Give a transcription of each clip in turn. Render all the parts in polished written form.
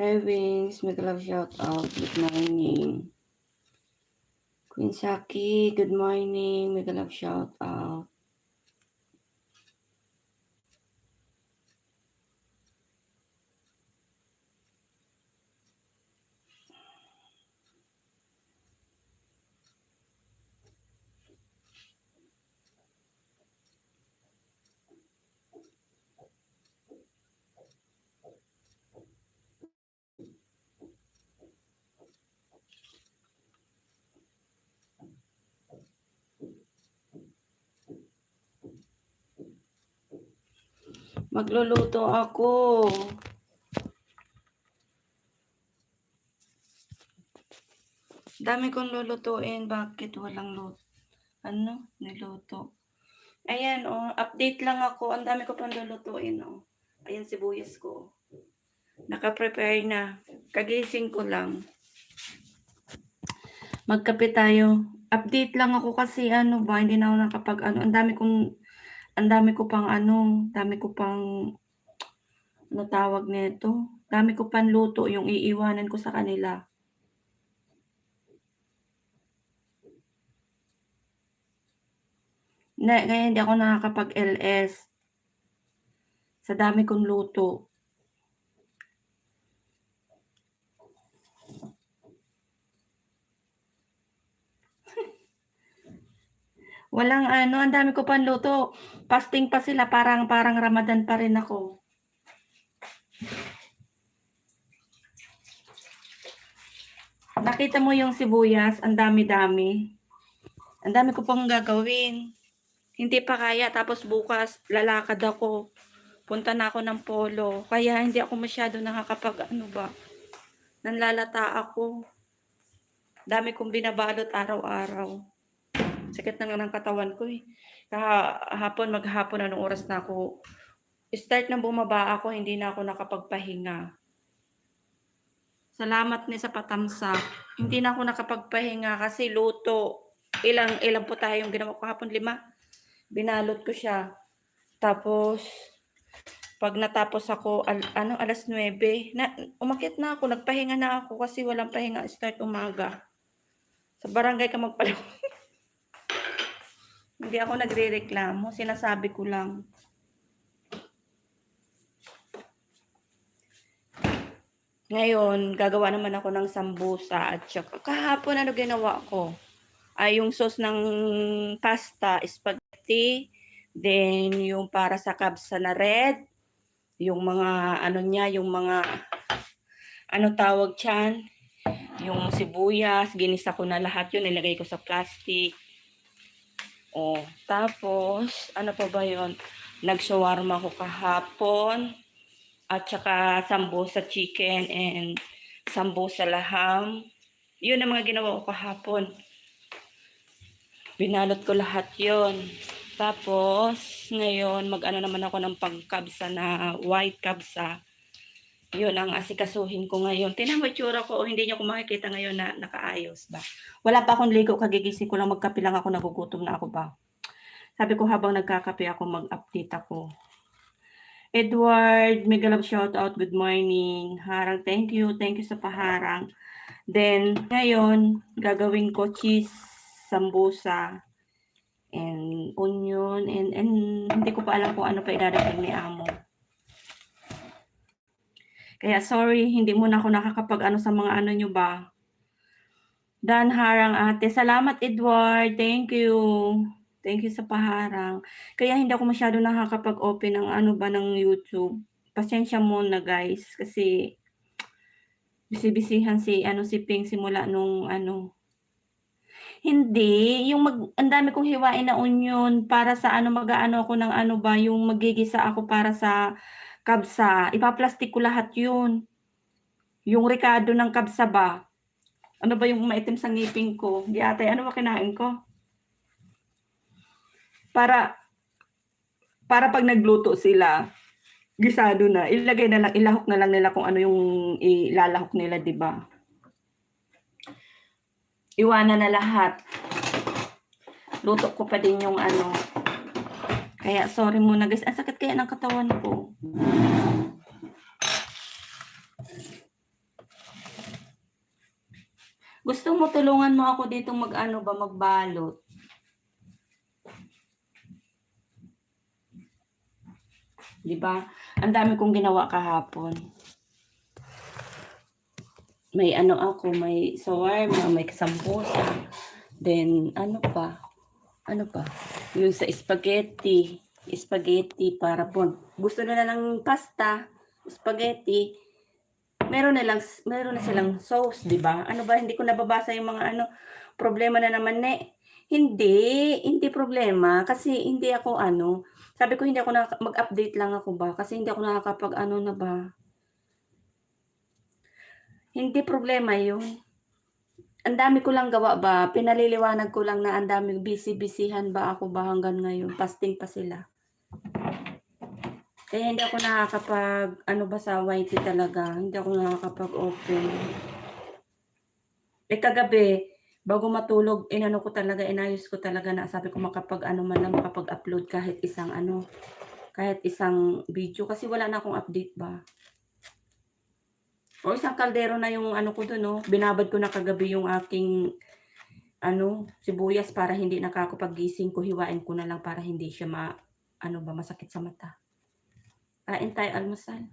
Kevins, make love shout out. Good morning. Queen Saki, good morning. Make love shout out. Magluluto ako. Dami kong lulutuin. Bakit walang niluto? Ayan, update lang ako. Ang dami ko pang lulutuin, Ayan, sibuyas ko. Naka-prepare na. Kagising ko lang. Magkape tayo. Update lang ako kasi hindi na ako nakapag ang dami ko pang tawag nito? Dami ko pang luto yung iiwanan ko sa kanila. Kaya hindi ako nakakapag-LS. Sa dami kong luto. Walang ang dami ko pang luto. Fasting pa sila, parang Ramadan pa rin ako. Nakita mo yung sibuyas, ang dami-dami. Ang dami ko pang gagawin. Hindi pa kaya, tapos bukas lalakad ako. Punta na ako ng polo. Kaya hindi ako masyado nakakapag nanlalata ako. Dami kong binabalot araw-araw. Sakit na nga ng katawan ko eh. Maghapon, anong oras na ako? Start na bumaba ako, hindi na ako nakapagpahinga. Salamat ni sa patamsak. Hindi na ako nakapagpahinga kasi luto. Ilang po tayong ginawa ko hapon? 5. Binalot ko siya. Tapos, pag natapos ako, alas 9, umakyat na ako, nagpahinga na ako kasi walang pahinga start umaga. Sa barangay ka magpala. Hindi ako nagrereklamo, sinasabi ko lang. Ngayon, gagawa naman ako ng sambusa at saka kahapon ginawa ko? Ay yung sauce ng pasta, spaghetti, then yung para sa kabsa na red, yung mga yung mga tawag diyan, yung sibuyas, ginisa ko na lahat yun, nilagay ko sa plastic. Tapos, pa ba yun? Nag-shawarma ko kahapon, at saka sambusa chicken and sambusa laham. Yun ang mga ginawa ko kahapon. Binalot ko lahat yun. Tapos, ngayon, naman ako ng pangkabsa na white kabsa. Yun ang asikasuhin ko ngayon. Tinan mo itsura ko, hindi niyo ko makikita ngayon na nakaayos ba. Wala pa akong ligo, kagigising ko lang, magkape lang ako, nagugutom na ako ba. Sabi ko habang nagkakape ako, mag-update ako. Edward, mega love shout out, good morning. Harang, thank you sa paharang. Then, ngayon, gagawin ko cheese, sambusa, and onion, and hindi ko pa alam kung ano pa idadagdag ni Amo. Kaya sorry, hindi muna ako nakakapag sa mga nyo ba. Dan Harang ate, salamat Edward, thank you. Thank you sa paharang. Kaya hindi ako masyado nakakapag-open ng ng YouTube. Pasensya muna guys kasi bisi-bisihan si Ping simula nung Hindi, yung ang dami kong hiwain na onion para sa mag-aano ako ng yung magigisa ako para sa kabsa. Ipa-plastic ko lahat yun. Yung rekado ng kabsa ba? Ano ba yung maitim sa ngipin ko? Di ate, ano ba kinain ko? Para pag nagluto sila, gisado na, ilagay na lang, ilahok na lang nila kung ano yung ilalahok nila, di ba? Iwanan na lahat. Luto ko pa din yung ano. Kaya sorry muna guys. Ang sakit kaya ng katawan ko. Gusto mo tulungan mo ako dito mag-ano ba, magbalot? Di ba? Ang dami kong ginawa kahapon. May ano ako, may shawarma, may sambusa. Then, ano pa? Yung sa spaghetti para po. Gusto nila ng pasta, spaghetti. Meron na silang sauce, di ba? Ano ba, hindi ko nababasa yung mga ano, problema na naman hindi problema kasi hindi ako ano, sabi ko hindi ako mag-update lang ako ba kasi hindi ako nakakapag ano na ba. Hindi problema yun. Ang dami ko lang gawa ba, pinaliliwanag ko lang na ang daming busy-busyhan ba ako ba hanggang ngayon, fasting pa sila. Kaya hindi ako nakakapag ano ba sa YT talaga, hindi ako nakakapag-open. Kagabi, bago matulog, inayos ko talaga na sabi ko makapag-upload kahit isang video kasi wala na akong update ba. O isang kaldero na yung ano ko doon, no? Binabad ko na kagabi yung aking sibuyas para hindi nakakapag-gising ko, hiwain ko na lang para hindi siya masakit sa mata. Kain tayo almusal.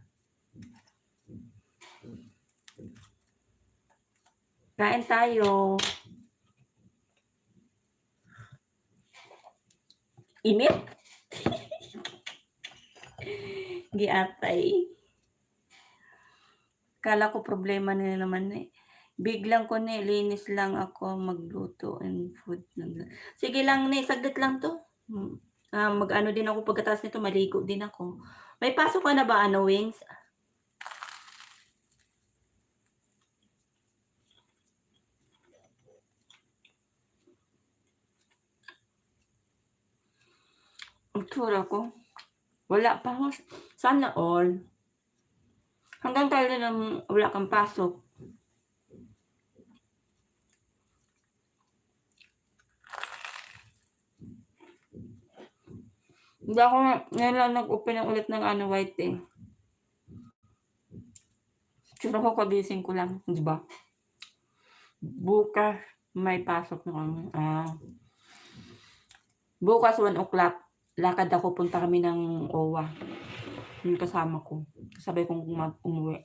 Kain tayo. Init? Giatay. Kala ko problema na naman Biglang ko linis lang ako magluto and food. Sige lang saglit lang to. Mag-ano din ako pagkatapos nito, maligo din ako. May pasok ka na ba, Wings? Ang tsura ko. Wala pa ho. Sana all. Hanggang tayo lang wala kang pasok. Hindi ako ngayon nag-open ulit ng white eh. Tsura ko kagising ko lang, di ba? Bukas may pasok na kami. Bukas 1 o'clock, lakad ako, punta kami ng OWA. Yung kasama ko. Sabay kong umuwi.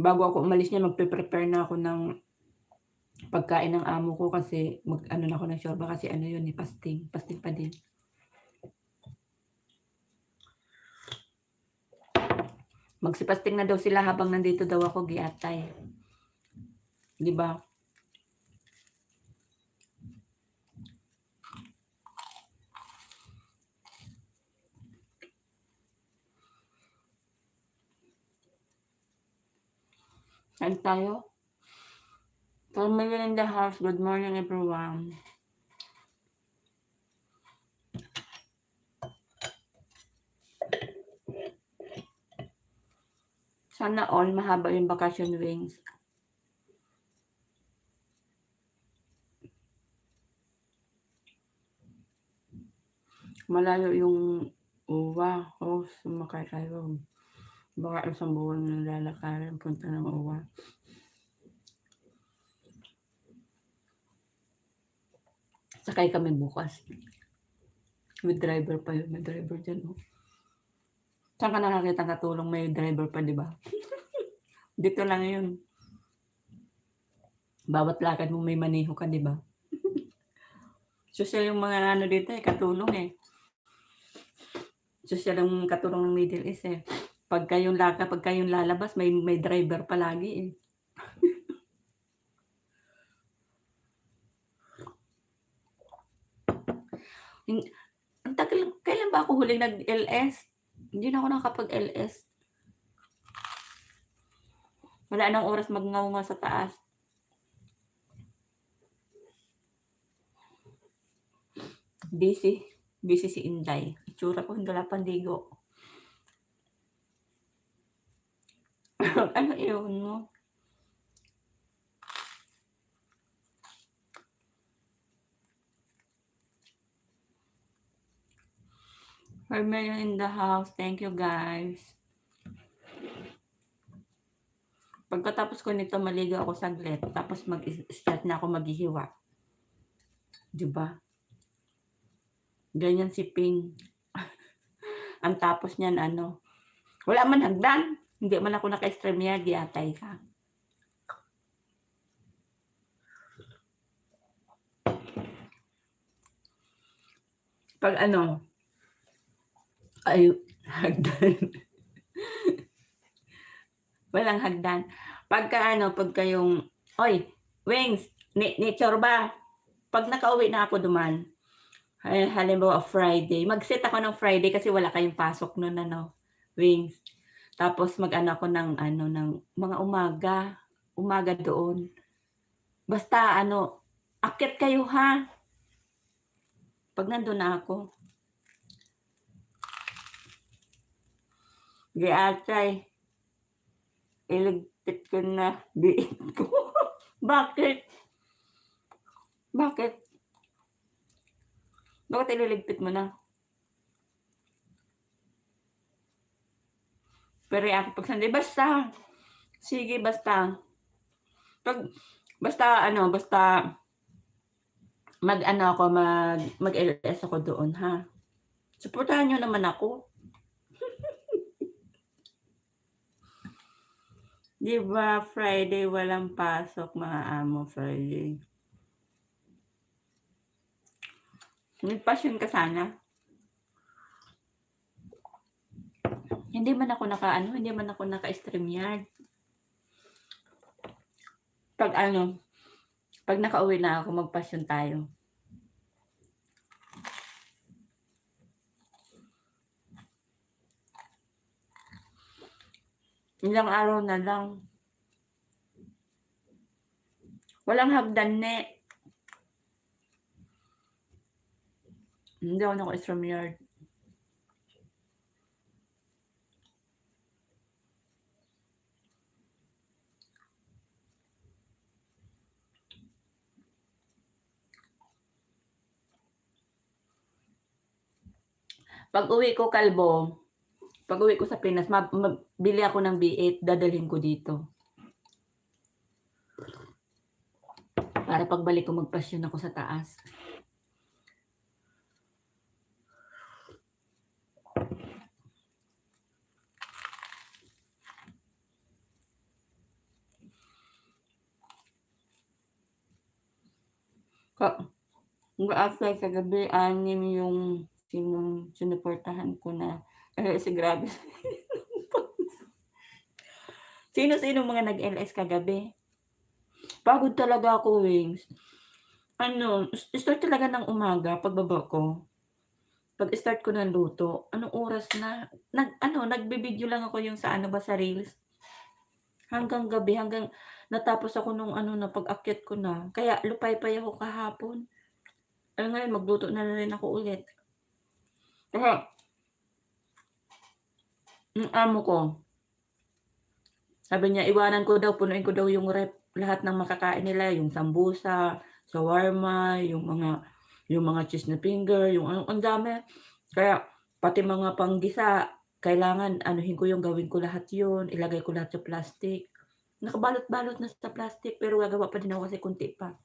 Bago ako umalis niya, magpe-prepare na ako ng pagkain ng amo ko kasi mag-ano na ako ng shorba kasi yun fasting pa din. Magsipasting na daw sila habang nandito daw ako, giatay. Di ba? Saan tayo? Family in the house. Good morning, everyone. Sana all mahaba yung vacation wings. Malayo yung uwa. Sumakay tayo. Baka isang buwan na lalakarin punta ng uwa. Sakay kami bukas. With driver pa yun. May driver dyan. Saan ka nakakita katulong may driver pa, di ba? Dito lang yun. Bawat lakad mo may maniho ka, di ba? Social yung mga dito katulong eh. Social yung katulong ng Middle East eh. Pag kayong lalabas, may driver palagi eh. Ang tagal, kailan ba ako huling nag-LS? Hindi na ako nakapag-LS. Wala nang oras magngaw sa taas. busy. Busy si Inday. Itsura ko, hindi wala pandigo. Ano yun mo? Carmelo in the house. Thank you, guys. Pagkatapos ko nito, maligo ako saglit. Tapos mag-start na ako maghihiwa. Diba? Ganyan si Ping. Ang tapos niyan, ano, wala man hagdan. Hindi man ako naka-stream niya, giatay ka. Pag ano, ay, hagdan. Walang hagdan. Pagka ano, pagka yung, oy, Wings, nature ba? Pag nakauwi na ako duman, halimbawa Friday, mag-set ako ng Friday kasi wala kayong pasok noon, ano, Wings. Tapos mag-ano ako ng, ano, ng mga umaga doon. Basta, ano, akyat kayo ha. Pag nandun na ako. Giatay. Iligpit ko na diin ko. Bakit? Bakit? Bakit ililigpit mo na? Pero ako pag Sunday, basta. Sige, basta. Basta mag-ano ako, mag-LS ako doon, ha? Suportahan nyo naman ako. Di ba Friday walang pasok, mga amo, Friday? Nagpasyon ka sana? Hindi man ako naka-stream yard. Pag nakauwi na ako, magpasyon tayo. Ilang araw na lang. Walang hagdan, ne. Hindi ako naka-stream yard. Pag uwi ko, Kalbo, pag uwi ko sa Pinas, bili ako ng B8, dadalhin ko dito. Para pagbalik ko, magpasyon ako sa taas. After kagabi, 6 yung sinuportahan ko na. Si grabe. Sino mga nag-LS kagabi? Pagod talaga ako, Wings. Start talaga ng umaga, pagbaba ko. Pag-start ko ng luto, anong oras na? Nagbe-video lang ako yung sa sa Reels. Hanggang gabi, hanggang natapos ako nung na pag-akyat ko na. Kaya lupay-pay ako kahapon. Ngayon, magluto na rin ako ulit. Kasi, yung amo ko, sabi niya, iwanan ko daw, punuin ko daw yung rep, lahat ng makakain nila, yung sambusa, shawarma, yung mga cheese na finger, yung ang dami. Kaya, pati mga panggisa, kailangan, anuhin ko yung gawin ko lahat yun, ilagay ko lahat sa plastic. Nakabalot-balot na sa plastic, pero gagawa pa din ako kasi kunti pa.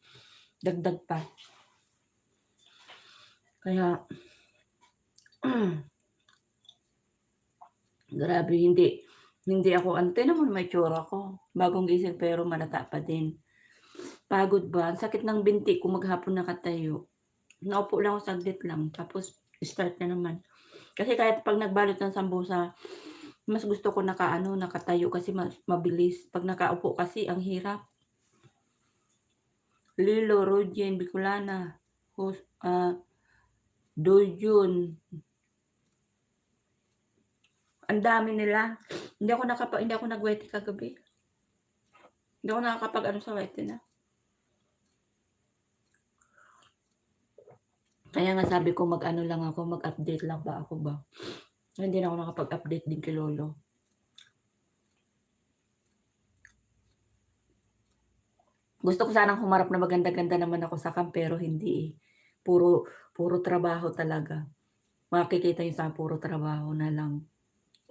Dagdag pa. Kaya, grabe, hindi ako, tignan mo may tsura ko. Bagong gising pero malata pa din. Pagod ba? Ang sakit ng binti ko maghapon nakatayo. Naupo lang ako saglit lang, tapos start na naman. Kasi kahit pag nagbalot ng sambusa, mas gusto ko nakatayo kasi mas mabilis. Pag nakaupo kasi, ang hirap. Lilo, Rodjen, Bicolana, Doyun. Ang dami nila. Hindi ako nag-wete kagabi. Hindi ako nakakapag sa wete na. Kaya nga sabi ko mag-ano lang ako, mag-update lang ba ako ba? Hindi na ako nakapag-update din kay Lolo. Gusto ko sanang humarap na maganda-ganda naman ako sa camp pero hindi eh. Puro trabaho talaga. Makikita niyo sa puro trabaho na lang.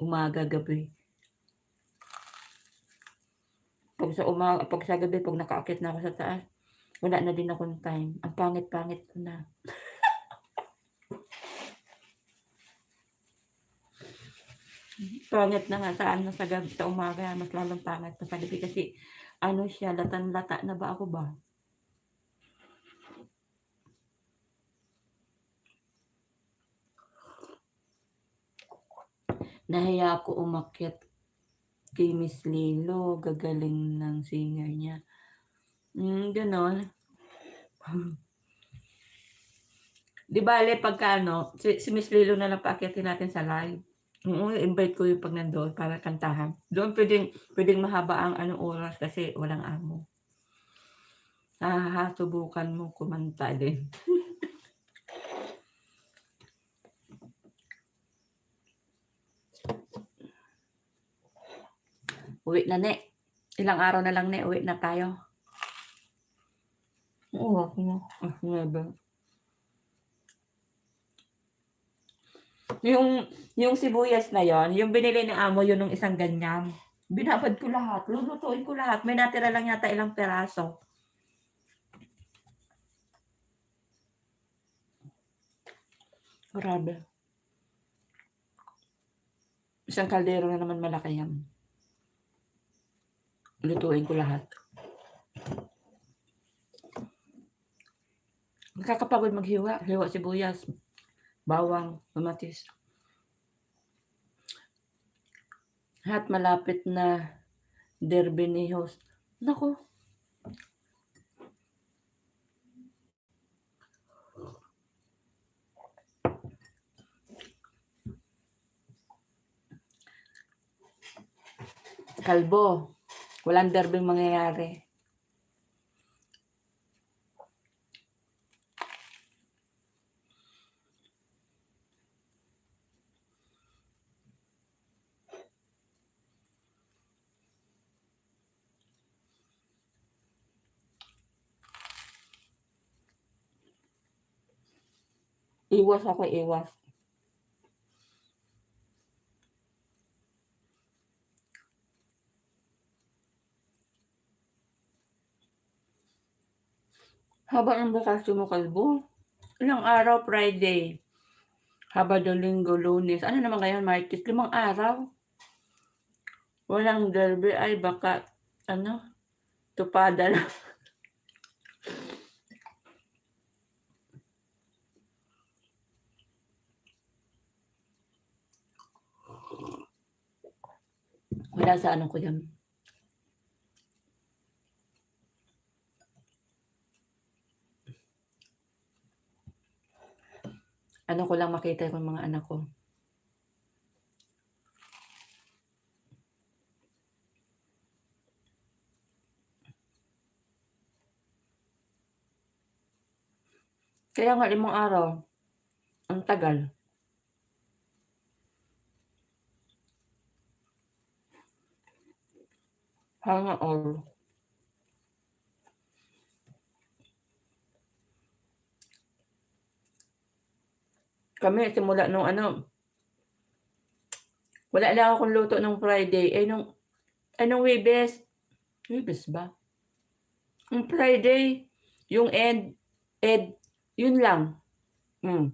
Umaga, gabi. Pag sa gabi, pag nakaakit na ako sa taas, wala na din akong time. Ang pangit-pangit ko na. Pangit na nga sa gabi, sa umaga, mas lalong pangit pa sa gabi kasi ano siya, latan-lata na ba ako ba? Nahiya ako umakyat kay Miss Lilo, gagaling ng singer niya. Ganon. Di bale, pagka ano, si Miss Lilo na lang paakyatin natin sa live. Invite ko yung pag nandoon para kantahan. Doon pwedeng mahaba ang anong oras kasi walang amo. Subukan mo kumanta din. Uwi na, ne. Ilang araw na lang, ne. Uwi na tayo. Oo, never. Yung sibuyas na yon, yung binili ni amo yun ng isang ganyan. Binabad ko lahat. Lulutuin ko lahat. May natira lang yata ilang peraso. Grabe. Isang kaldero na naman malaki yan. Lutuin ko lahat. Nakakapagod maghiwa. Hiwa sibuyas, bawang, kamatis. At malapit na Derby ni host. Naku. Kalbo. Walang derby mangyayari. Iwas ako, iwas. Haba ng bakasyon mo, Kalbo. Ilang araw, Friday. Sabado, Linggo, Lunes. Ano naman ngayon, Martes? 5 araw. Walang derby. Ay, baka, tupada na. Wala sa ano ko yan. Ano ko lang makita yung mga anak ko. Kaya nga 5 araw. Ang tagal. Hanga all. Kami, simula nung wala lang akong luto nung Friday. Anong Webes? Webes ba? Yung Friday, yung Ed, yun lang. No,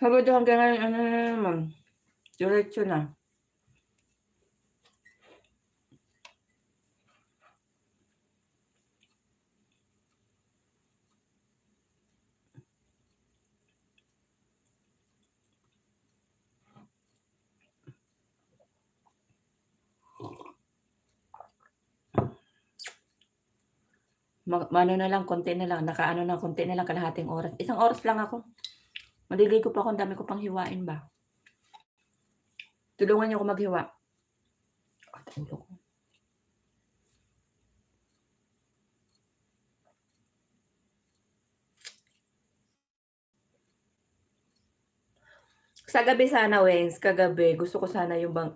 Sabado hanggang ngayon, na naman. Diretso na. Ano na lang, konti na lang. Konti na lang, kalahating oras. 1 oras lang ako. Maliligo pa ako, ang dami ko pang hiwain ba. Tulungan niyo ako maghiwa. Ulo ko. Sa gabi sana, Wens, kagabi gusto ko sana yung bang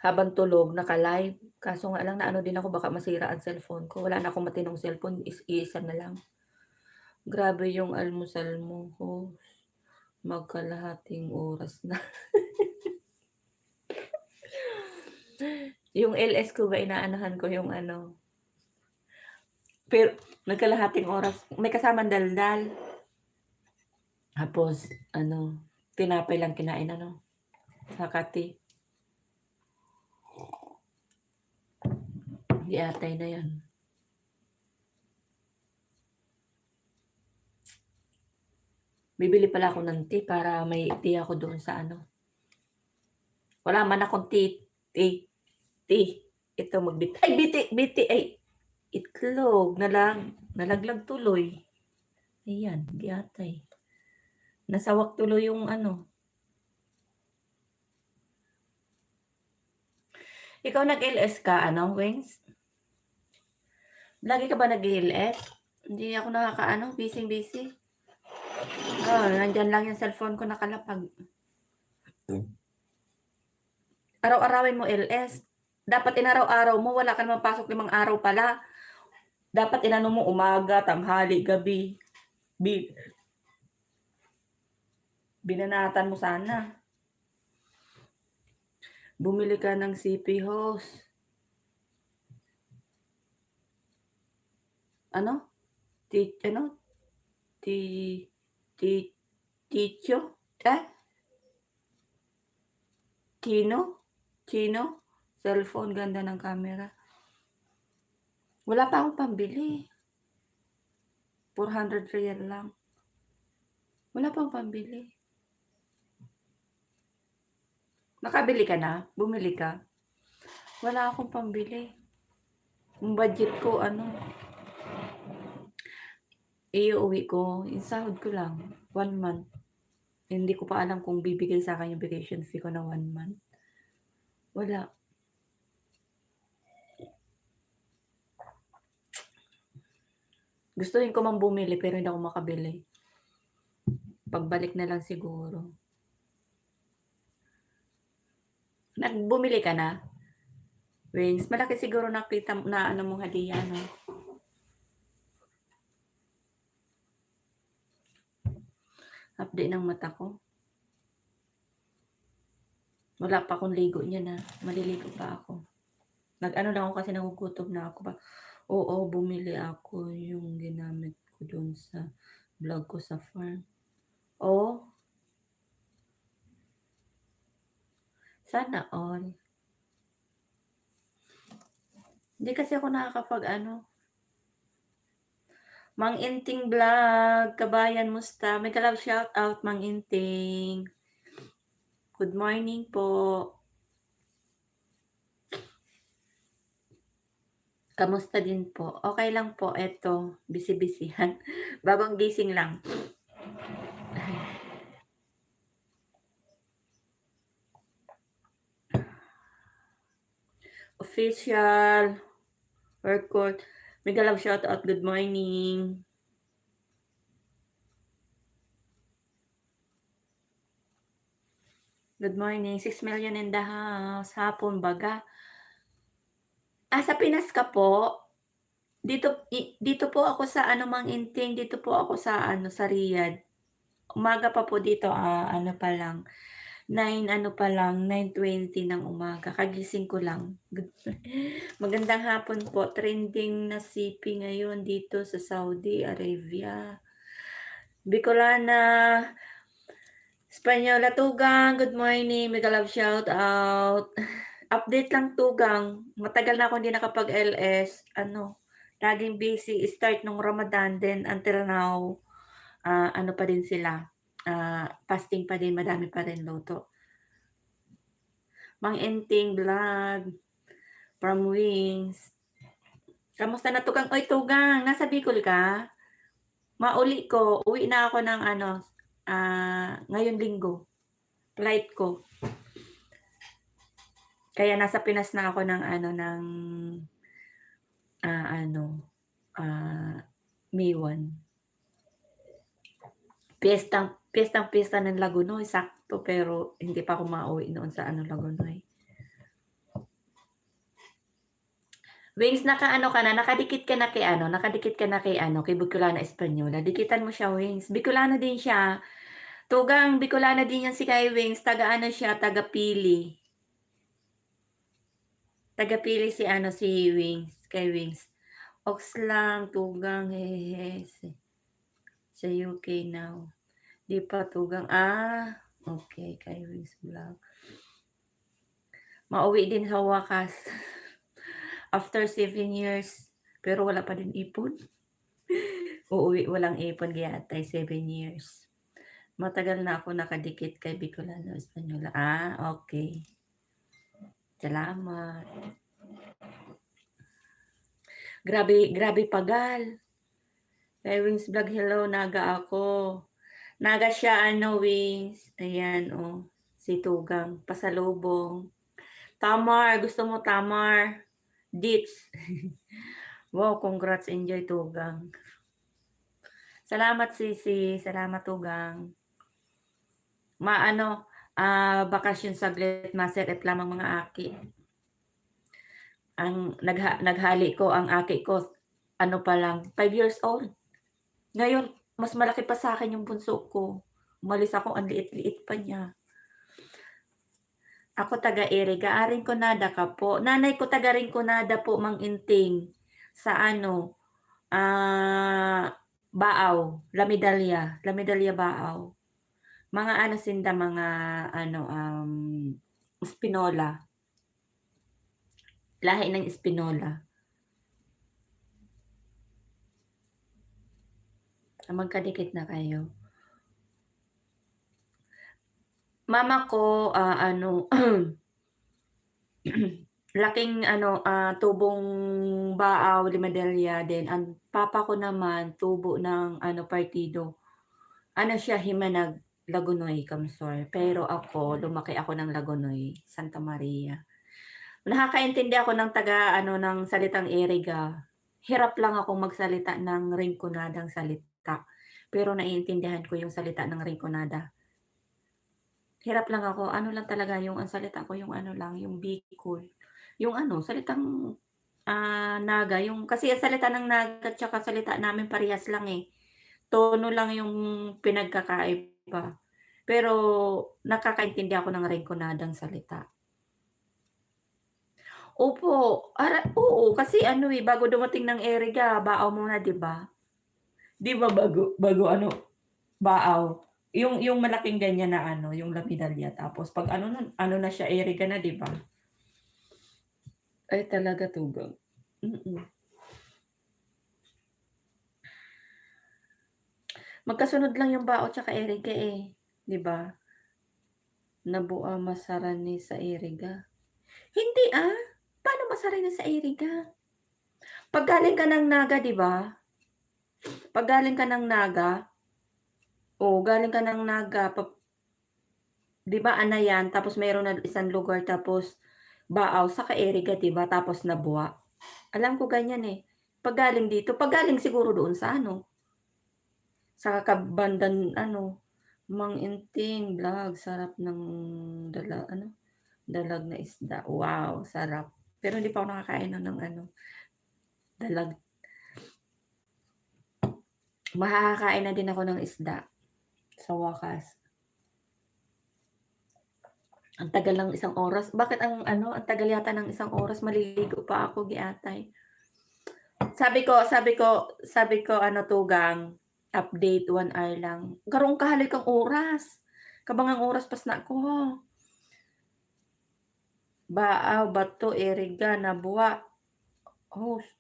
habang tulog naka-live. Kaso nga lang naano din ako baka masira ang cellphone ko. Wala na akong matinong cellphone, iisa na lang. Grabe yung almusal mo, host. Magkalahating oras na. Yung LS ko ba inaanahan ko yung ano. Pero nagkalahating oras, may kasamang daldal. Tapos ano, tinapay lang kinain ano. Saka tea. Di atay na yan. Bibili pala ako ng tea para may tea ako doon sa ano. Wala man akong tea. Ito magbit. Ay, biti, ay. Itlog na lang. Nalaglag tuloy. Ayan, di atay. Nasawak tuloy yung ano. Ikaw nag-LS ka, ano, Wings? Lagi ka ba nag-LS? Hindi ako nakakaano, busy. Oh, nandyan lang yung cellphone ko nakalapag. Araw-arawin mo LS. Dapat inaraw-araw mo, wala ka naman pasok 5 araw pala. Dapat inano mo umaga, tanghali, gabi. Binanatan mo sana. Bumili ka ng CP host. Ano? Ticho? Chino? Cellphone, ganda ng camera. Wala pa akong pambili. 400 real lang. Wala pa akong pambili. Nakabili ka na? Bumili ka? Wala akong pambili. Yung budget ko, ano, iuwi ko, yung sahod ko lang, 1 month. Hindi ko pa alam kung bibigay sa akin yung vacation fee ko na 1 month. Wala. Gustuhin ko mang bumili pero hindi ako makabili. Pagbalik na lang siguro. Bumili ka na? Wings, malaki siguro nakita na ano mong hadiah, no? Update ng mata ko. Wala pa akong ligo niya na. Maliligo pa ako. Nag-ano lang ako kasi nagugutom na ako ba. Oo, bumili ako yung ginamit ko doon sa vlog ko sa farm. Oo. Sana all. Hindi kasi ako nakakapag ano. Mang Inting Vlog, kabayan musta? May kalab shout out, Mang Inting. Good morning po. Kamusta din po? Okay lang po. Eto, busy yan. Bagong gising lang. Official workout. May kalab shout out. Good morning. Good morning. 6 million in the house. Hapon baga. Sa Pinas ka po? Dito po ako sa ano, Mang Inting. Dito po ako sa ano, sa Riyadh. Umaga pa po dito, ano pa lang, 9:20 ng umaga. Kagising ko lang. Magandang hapon po. Trending na CP ngayon dito sa Saudi Arabia. Bicolana, Espanyola, Tugang, good morning. Mega love shout out. Update lang, Tugang. Matagal na ako hindi nakapag-LS. Ano, laging busy. Start nung Ramadan, then until now, ano pa din sila. Fasting pa din, madami pa rin luto. Mang Enting Vlog from Wings. Kamusta na, Tugang? Oy, Tugang, nasa Bicol ka? Mauli ko. Uwi na ako ng ano, ngayon linggo. Flight ko. Kaya nasa Pinas na ako ng ano, ng May 1. Piyesta ng Lagunoy, sakto. gusto pero hindi pa ako mauwi noon sa ano, Lagonoy. Wings, nakaano ka na, nakadikit ka na kay ano, nakadikit ka na kay ano, kay Bicolana Española. Dikitan mo siya, Wings. Bicolano din siya. Tugang Bicolana din yan si Kai Wings. Taga ano siya, taga Pili. Taga Pili si ano, si Wings, kay Wings. Ox lang, tugang, hehe. Sa UK now. Di pa tugang. Ah, okay, kay Wings Vlog. Mauwi din sa wakas. After 7 years. Pero wala pa din ipon. Uuwi, walang ipon gayatay, 7 years. Matagal na ako nakadikit kay Bicolano Española. Ah, okay. Salamat. Grabe pagal. Kay Wings Vlog, hello, naga ako. Naga siya, ano, Wings. Ayan, oh. Si Tugang, pasalubong. Tamar, gusto mo Tamar? Dits. Wow, congrats, enjoy Tugang. Salamat Sisi, salamat Tugang. Bakasyon saglit, maset lamang mga aki. Ang naghali ko, ang aki ko, ano pa lang, 5 years old. Ngayon, mas malaki pa sa akin yung bunso ko. Umalis ako, ang liit-liit pa niya. Ako taga Eriga, Rinconada ka po. Nanay ko taga Rinconada po, Mang Inting. Sa ano, Baaw, La Medalya Baaw. Mga ano sinda, mga ano, Espinola. Lahi ng Espinola. Magkadikit na kayo. Mama ko, laking ano, tubong Baaw, Limadelya din. Ang papa ko naman, tubo ng ano, partido. Ano siya, Himanag, Lagonoy, Kamsor. Pero ako, lumaki ako ng Lagonoy, Santa Maria. Nakakaintindi ako ng ng salitang Eriga. Hirap lang akong magsalita ng Rinconadang salita. Pero naiintindihan ko yung salita ng Rinconada. Hirap lang ako, ano lang talaga yung ang salita ko, yung ano lang, yung Bicol. Yung ano, salitang Naga, yung kasi ang salita ng Naga at saka salita namin parehas lang eh. Tono lang yung pinagkakaiba. Pero nakakaintindi ako ng Rinconadang salita. Opo, oo, kasi ano eh, bago dumating ng Eriga, Baaw muna, 'di ba? 'Di ba bago ano, Baaw. Yung malaking ganyan na ano, yung lapidalya. Tapos pag ano na siya, Eriga na, 'di ba? Ay talaga Tugang. Magkasunod lang yung Baaw tsaka Eriga eh, 'di ba? Nabua Masarani sa Eriga. Hindi paano Masarani sa Eriga? Pag galing ka ng Naga, 'di ba? Pag galing ka ng Naga, galing ka ng Naga, 'di ba Anayan, tapos mayroon na isang lugar, tapos Baaw saka Eriga, 'di ba? Tapos Nabua. Alam ko ganyan eh. Pag galing dito, pag galing siguro doon sa ano, sa kabandan ano, Mang Inting Vlog, sarap ng dalag na isda. Wow, sarap. Pero hindi pa ako nakakain ng ano, dalag. Makakakain na din ako ng isda sa wakas. Ang tagal ng 1 oras. Bakit ang tagal yata ng 1 oras, maliligo pa ako giatay. Sabi ko Tugang, update 1 hour lang. Karong kahalik ang oras. Kabangang oras pas na ko. Baaw, Bato, Eriga, Nabua. Host.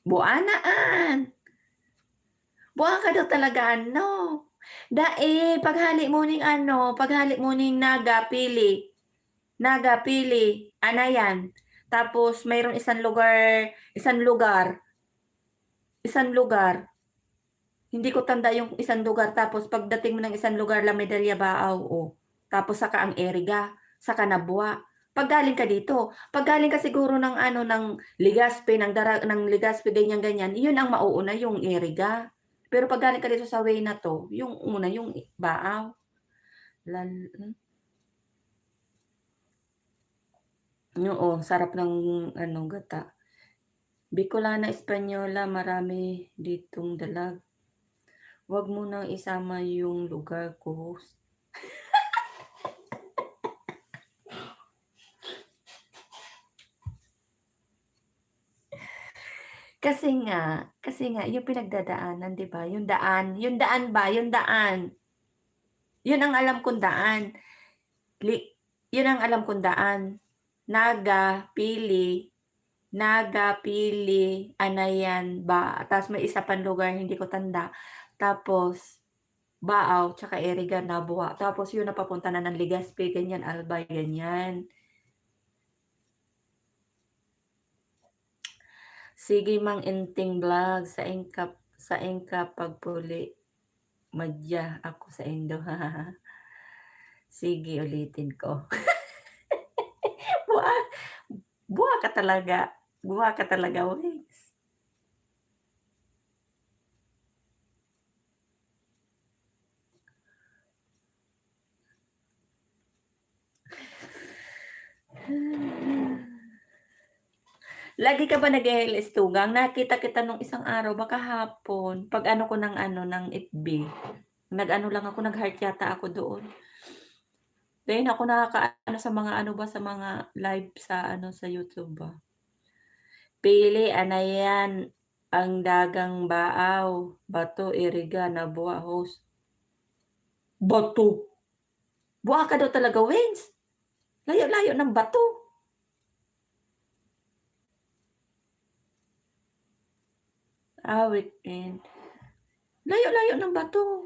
Buanaan. Buang ka daw talaga paghali mo ning Naga, Pili, Anayan. Tapos mayroong isang lugar. Hindi ko tanda yung isang lugar, tapos pagdating mo ng isang lugar, La Medalya Baaw, Tapos saka ang Eriga, saka Nabua. Pag galing ka dito, pag galing ka siguro ng ng Legazpi, ng Legazpi, ganyan, yun ang mauuna, yung Eriga. Pero pag galing ka dito sa way na to, yung una, yung Baaw. Oo, sarap ng ano, gata. Bicolana Española, marami ditong dalag. Wag mo nang isama yung lugar ko, host. Kasi nga yung pinagdadaanan, 'di ba? Yung daan ba, yung daan. Yun ang alam kong daan. Li Yun ang alam kong daan. Naga, Pili, Naga, Pili, Anayan, ta's may isa pang lugar hindi ko tanda. Tapos Baaw, tsaka Irigan, Nabua. Tapos yun na papunta na ng Legazpi, ganyan, Albay, ganyan. Sige Mang Enting Vlog, sa engka pagpuli, madya ako sa Indo, Sige, ulitin ko. Bua, bua ka talaga. Bua ka talaga, Wings. Lagi ka ba nag-e-LS tugang? Nakita kita nung isang araw, baka hapon, pag ano ko ng ano, ng FB. Nag-ano lang ako, nag-heart yata ako doon. Dahil ako nakakaano sa mga ano ba, sa mga live sa ano, sa YouTube ba. Pili, Anayan, ang dagang Baaw, Bato, Iriga, Nabua, host. Bato! Buha ka daw talaga, Wings. Layo-layo ng Bato. Weekend. Layo-layo ng Bato.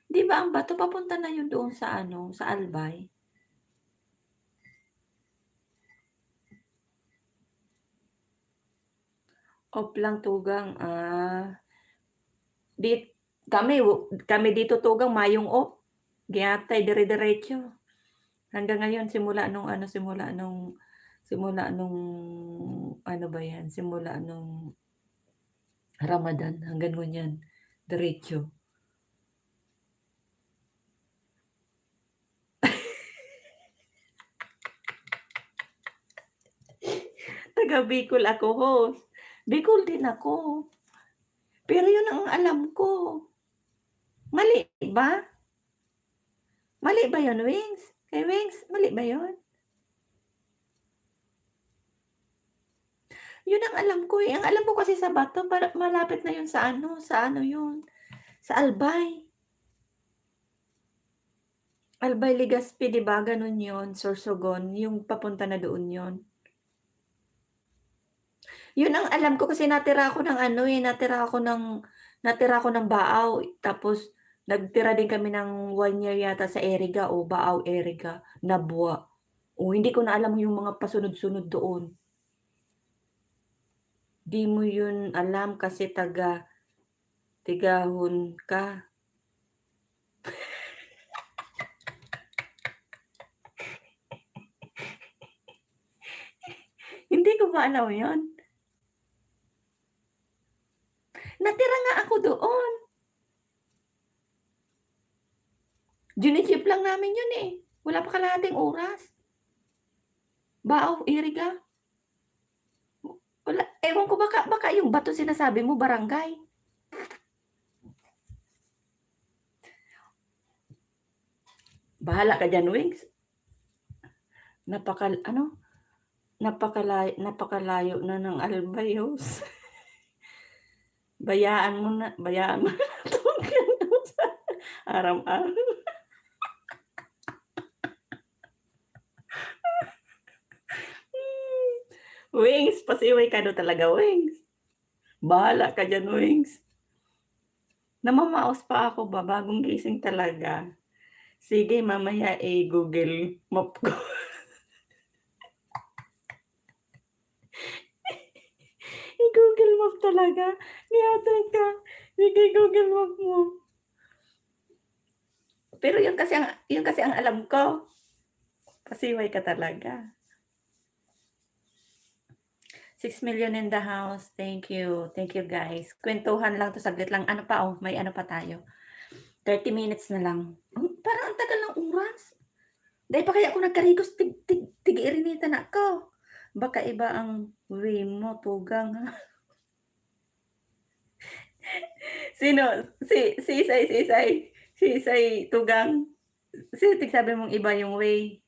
'Di ba ang Bato papunta na yun doon sa ano, sa Albay? Off lang tugang, di kami dito tugang mayong off. Giatay dire-diretso. Hanggang ngayon simula nung ano ba 'yan, simula nung Ramadan hanggang ngunyan, diretso. Taga Bicol ako, host. Bicol din ako. Pero yun ang alam ko. Mali ba? Mali ba yun, Wings? Kay Wings, mali ba yun? Yun ang alam ko eh. Ang alam ko kasi sa Bato, malapit na yun sa ano yun, sa Albay. Albay, Legazpi, di ba? Ganun yun, Sorsogon, yung papunta na doon yun. Yun ang alam ko kasi natira ako ng Baaw, tapos nagtira din kami ng 1 year yata sa Eriga o Baaw, Eriga, Nabua. Hindi ko na alam yung mga pasunod-sunod doon. Di mo yun alam kasi tigahon ka. Hindi ko pa alam yun. Natira nga ako doon. Jini-jeep lang namin yun eh. Wala pa kalahating oras. Baaw, Iriga. Wala, ewan ko baka yung Bato sinasabi mo, barangay. Bahala ka dyan, Wings. Napakalayo na ng Albayos. Bayaan mo na sa araw-araw. Wings, pasiway ka daw talaga, Wings. Bahala ka dyan, Wings. Namamaos pa ako ba, bagong gising talaga. Sige, mamaya Google Map ko. I-Google Map talaga. Niatay ka. Sige, Google Map mo. Pero yun kasi ang alam ko. Pasiway ka talaga. 6 million in the house. Thank you. Thank you, guys. Kwentuhan lang to, saglit lang. Ano pa, may ano pa tayo. 30 minutes na lang. Parang ang tagal ng oras. Dahil pa kaya ako nagkarigos tig-irinitan ako. Baka iba ang way mo, tugang ha. Sino? Si Isay tugang. Tigsabi mong iba yung way.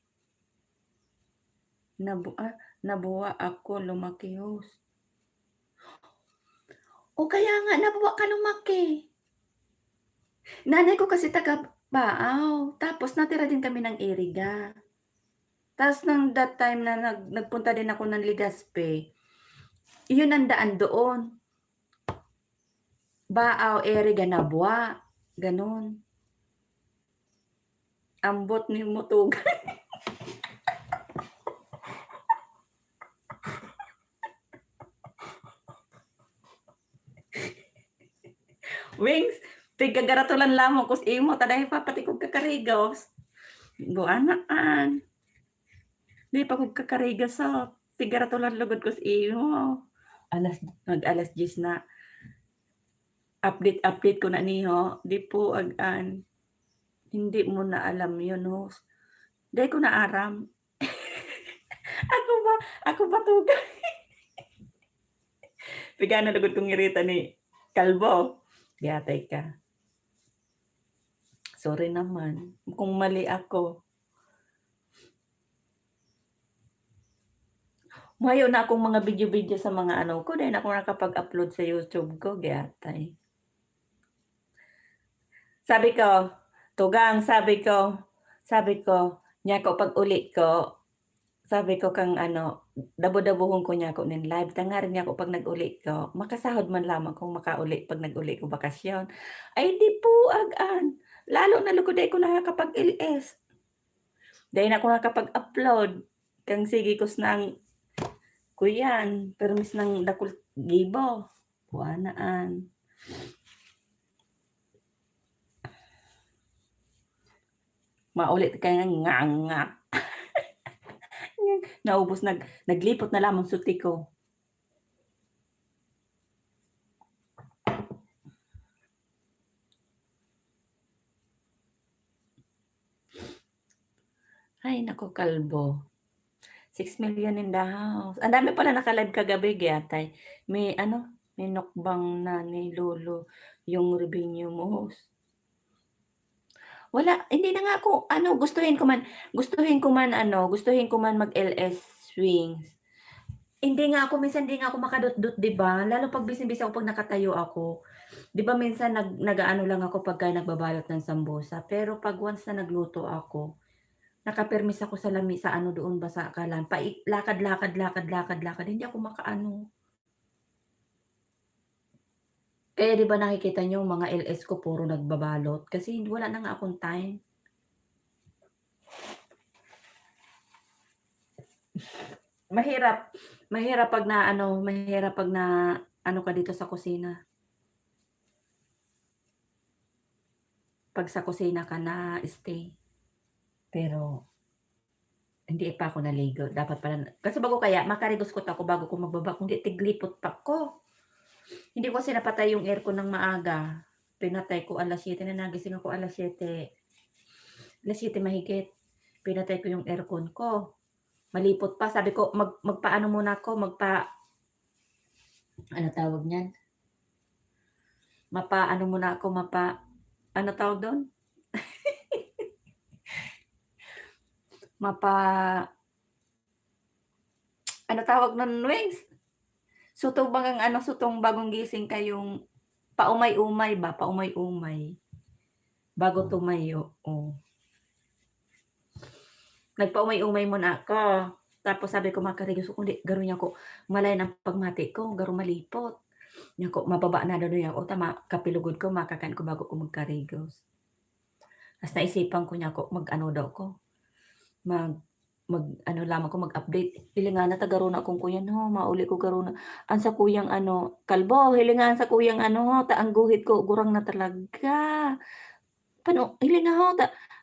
Nabuwa ako lumaki host. O kaya nga nabuwa ka lumaki. Nanay ko kasi taga Baaw, tapos natira din kami ng Iriga. Tapos nang that time na nagpunta din ako ng Legazpi, yun ang daan doon. Baaw, Iriga, Nabwa, ganun. Ambot ni Mutugan. Wings, tigkagaratulan lamang kus imo taday papati kog kakarigos. Buanaan. Di pa kog kakarigos sa tiggaratulan lugod kus imo. Alas 10 na. Update ko na niho. Di po agan. Hindi mo na alam yun, host. Di ko na aram. Ako ba tugan? Pigana lugod kong irita ni Kalbo. Gatay ka. Sorry naman. Kung mali ako. Mayo na akong mga video-video sa mga ano ko. Dahil ako nakapag-upload sa YouTube ko. Gatay. Sabi ko, tugang, sabi ko, niya ko pag uli ko, sabi ko kang ano, dabo-dabuhon ko niya ko nin live. Tangarin niya ko pag nag-uli ko, makasahod man lamang kung makauli pag nag-uli ko bakasyon. Ay di po agan. Lalo na lugod ay ko nakakapag-LS. Dahil na ako nakapag-upload. Kang sige ko nang kuyan, permis ng dakul gibo. Buanaan. Maulit kaya nga. Naubos, naglipot na lamang suti ko. Ay, naku, Kalbo. 6 million in the house. Ang dami pala naka-live kagabi, Gyatay. May nukbang na ni Lolo yung revenue mo, host. Wala, hindi na nga ako, gustuhin ko man mag-LS swings. Minsan hindi nga ako makadot-dot, 'di ba? Lalo pag busy-busy ako pag nakatayo ako. 'Di ba minsan nag-aano lang ako pagka nagbabalot ng sambusa, pero pag once na nagluto ako, nakapermis ako sa ano doon ba sa kalan, lakad, hindi ako makaano. Kaya 'di ba nakikita niyo mga LS ko puro nagbabalot kasi wala na nga akong time. Mahirap pag na ano ka dito sa kusina. Pag sa kusina ka na stay. Pero hindi pa ako naligo. Dapat pala kasi bago kaya makarigos ko ako bago ko magbaba kundi tiglipot pa ko. Hindi ko kasi napatay yung aircon ng maaga. Pinatay ko 7:00 na nagising ako 7:00. 7:00 mahigit. Pinatay ko yung aircon ko. Malipot pa. Sabi ko, magpaano muna ako, ano tawag niyan? Ano tawag doon? Ano tawag nun, Wings? Sutong bagong gising kayong paumay-umay ba? Paumay-umay. Bago tumayo. Oh. Nagpaumay-umay muna ako. Tapos sabi ko makarigos ko, kundi garo niya ko, malay ng pagmati ko, garo malipot. Niya ko, mababa na doon niya ko, tama, kapilugod ko, makakain ko bago ko magkarigos. Tapos naisipan ko niya ko, mag-ano daw ko, mag-update. Hilingan na tagaro na akong kuyan ho, mauli ko garo na. Ang sa kuyang Kalbo, hilingan sa kuyang taang guhit ko, gurang na talaga. Paano, hilinga ho,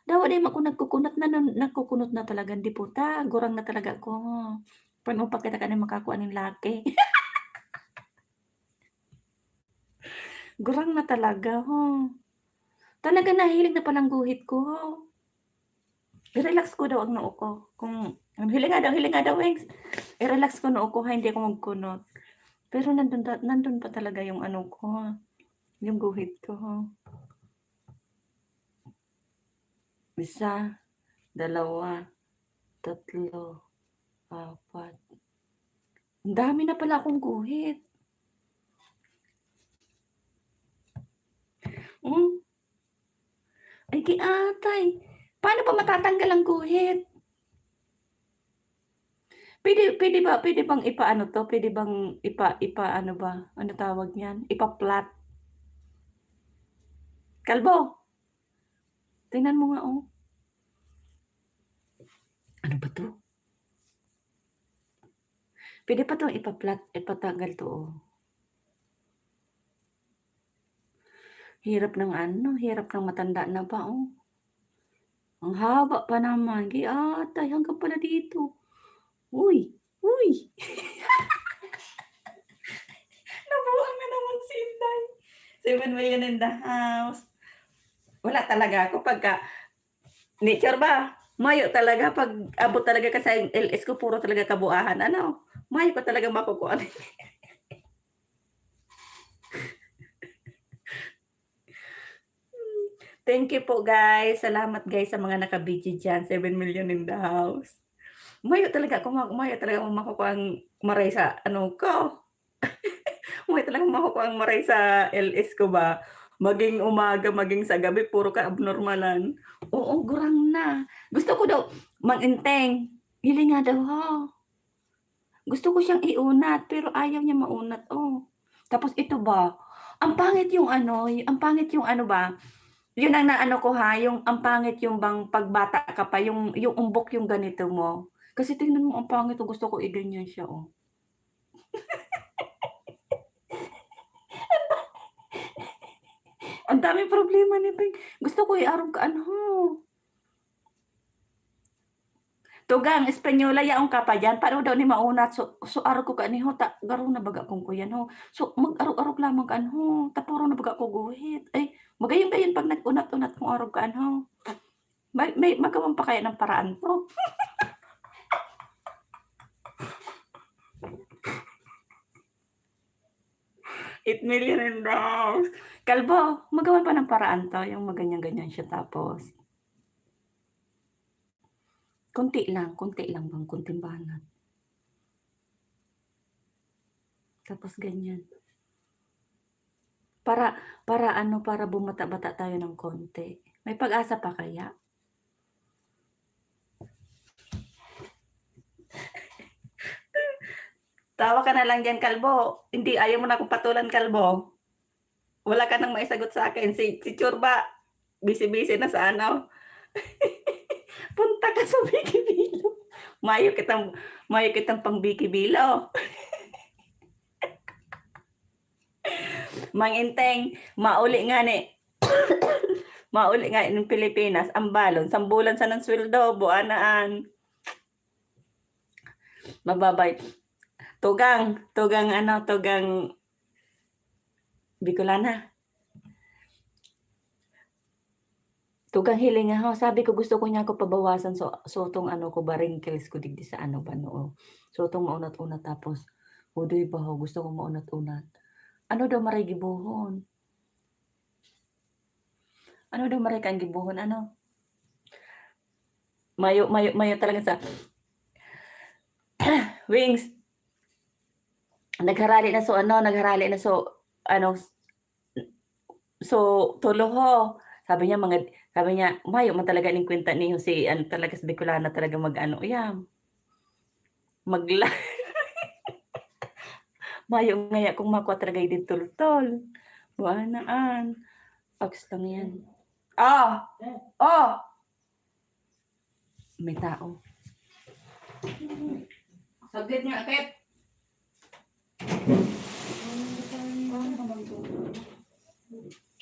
dawa din ako nagkukunot na talaga, di po ta, gurang na talaga ako. Paano pa kita ka na makakuha ng laki? Gurang na talaga ho. Talaga nahilig na palang guhit ko. I-relax ko daw ang noo ko. Kung hiling nga daw, Wings. I-relax ko noo ko ha, hindi ako magkunot. Pero nandun pa talaga yung ano ko, yung guhit ko. Isa, dalawa, tatlo, apat. Ang dami na pala akong guhit. Ay, di atay. Paano pa matatanggal ang guhit? Pwede bang ipaano to? Pwede bang ano ba? Ano tawag niyan? Ipa-flat. Kalbo. Tingnan mo nga, oh. Ano ba to? Pwede pa tong ipa-flat, ipatanggal to, oh. Hirap ng ano, hirap ng matanda na ba, oh. Ang haba pa naman. Di atay, hanggang pala dito. Uy, uy. Nabuang na naman si Inday. 7 million in the house. Wala talaga ako pagka nature ba? Mayo talaga pag abot talaga ka sa LS ko puro talaga kabuahan. Ano? Mayo ko talaga makukuha. Thank you po guys. Salamat guys sa mga naka-BG dyan. 7 million in the house. Mayo talaga ako makukuha ang maray sa ano ko. Mayo talaga makukuha ang maray sa LS ko ba? Maging umaga, maging sa gabi, puro ka abnormalan. Oo, gurang na. Gusto ko daw, mag-inteng. Hili nga daw, ho. Gusto ko siyang iunat, pero ayaw niya maunat, oh. Tapos ito ba, ang pangit yung ano ba, yun ang naano ko ha, yung ang pangit yung bang pagbata ka pa, yung umbok yung ganito mo. Kasi tingnan mo, ang pangit, gusto ko i-ganyan siya, oh. Ang daming problema ni Pink. Gusto ko i-arog ka, ano. Tugang Espanyola yaong ka pa diyan, paano daw ni maunat, so arog ko kaniho, garo na baga kong kuyan ho. So mag-arog-arog lamang ka anho, tapuro na baga ko guhit. Ay, magayon-gayon pag nag-unat-unat kong arog ka anho. May magawan pa kaya ng paraan to? 8 million in daw. Kalbo, magawan pa ng paraan to, yung maganyan-ganyan siya tapos. Konti lang bang, konting banat. Tapos ganyan. Para ano, para bumata-bata tayo ng konti. May pag-asa pa kaya? Tawa ka na lang diyan, kalbo. Hindi, ayaw mo na akong patulan, kalbo. Wala ka nang maisagot sa akin. Si Churba, busy-busy na sa ano. Punta ka sa Bikibilo. Mayo kitang pang Bikibilo. Mang Inteng, mauli nga ni. Mauli nga ng Pilipinas, ang balon. Sambulan sa ng sweldo, buanaan. Mababay. Tugang Bicolana. Tugang hiling ho, sabi ko gusto ko niya ako pabawasan so tong ano ko ba wrinkles ko digdi sa ano ba noo. So tong maunat-unat tapos hudoy ba ho, gusto ko maunat-unat. Ano daw maray gibuhon? Ano daw maray kang gibuhon ano? Mayo talaga sa Wings. Nagharali na so tulo ho. Sabi niya, mayo man talaga ning kwenta niyo si ano talaga sa Bicolana talaga mag-ano yan. Mayo ngaya kung makuha talaga din tultol. Buanaan. Pags lang yan. Oh! May tao. Saglit niya, akit.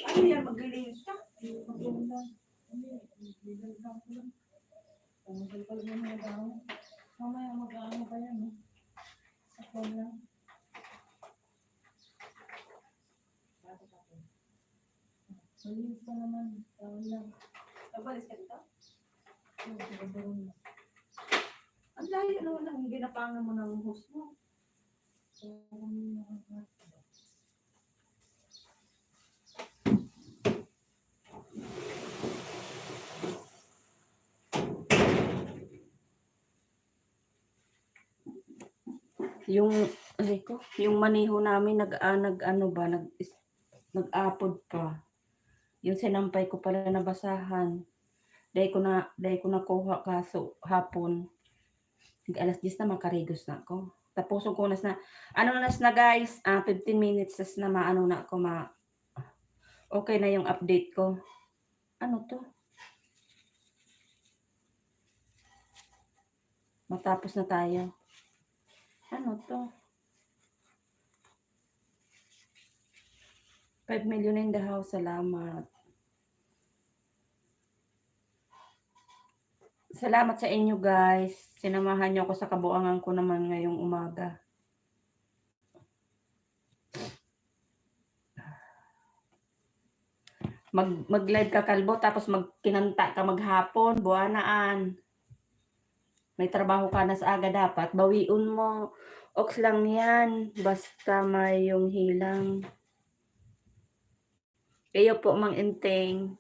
Ano yan, maglilis ka? Mamaya mag-ano ba yan, no? Ako lang. Ayun pa naman. Taon lang. Nabalis ka dito? Oo, siguro na. Ang layo naman ang ginapangan mo ng host mo. Yung, yung maniho namin nag-apod pa. Yung sinampay ko pala na basahan. Dahil ko nakuha kaso hapon. Alas 10 na makarigos na ako. Tapos ko nas na, na guys, 15 minutes na maano na ako okay na yung update ko. Ano to? Matapos na tayo. Ano to? 5 million in the house. Salamat. Salamat sa inyo guys. Sinamahan niyo ako sa kabuangan ko naman ngayong umaga. Mag-live ka kalbo tapos magkinanta ka maghapon, buwanaan. May trabaho ka na sa aga dapat, bawiun mo. Ox lang yan, basta may yung hilang. Kayo po, Mang Inteng.